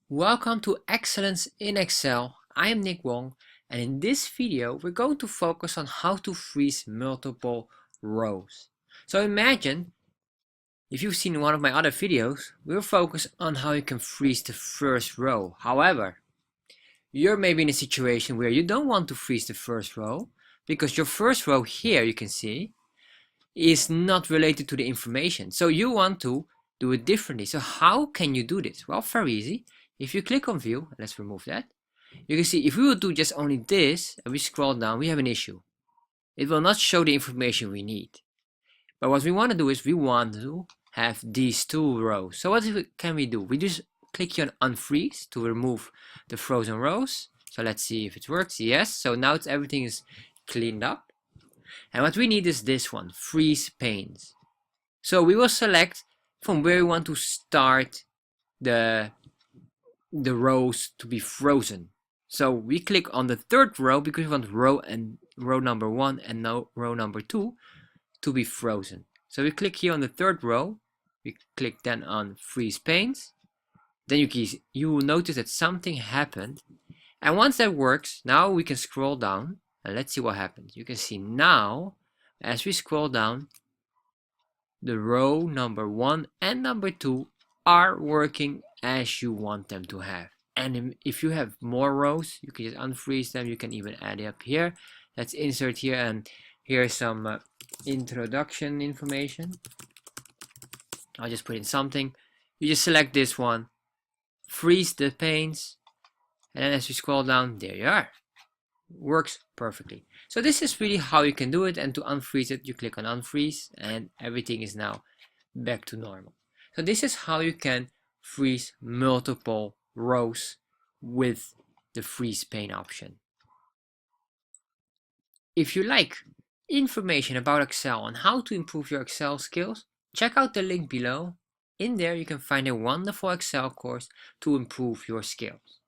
Welcome to Excellence in Excel. I am Nick Wong, and in this video we're going to focus on how to freeze multiple rows. So imagine, if you've seen one of my other videos, we'll focus on how you can freeze the first row. However, you're maybe in a situation where you don't want to freeze the first row because your first row here, you can see, is not related to the information. So you want to do it differently. So how can you do this? Well, very easy. If you click on view, let's remove that. You can see if we would do just only this and we scroll down, we have an issue. It will not show the information we need. But what we want to do is we want to have these two rows. So what can we do? We just click here on unfreeze to remove the frozen rows. So let's see if it works. Yes, so now everything is cleaned up. And what we need is this one, freeze panes. So we will select from where we want to start the rows to be frozen. So we click on the third row because we want row number 1 and row number 2 to be frozen. So we click here on the third row. We click then on freeze panes. Then you will notice that something happened. And once that works, now we can scroll down and let's see what happens. You can see now, as we scroll down, the row number 1 and number 2 are working as you want them to have. And if you have more rows, you can just unfreeze them. You can even add it up here. Let's insert here, and here's some introduction information. I'll just put in something. You just select this one, freeze the panes, and then as we scroll down, there you are. Works perfectly. So this is really how you can do it, and to unfreeze it, you click on unfreeze and everything is now back to normal. So this is how you can freeze multiple rows with the freeze pane option. If you like information about Excel and how to improve your Excel skills, check out the link below. In there you can find a wonderful Excel course to improve your skills.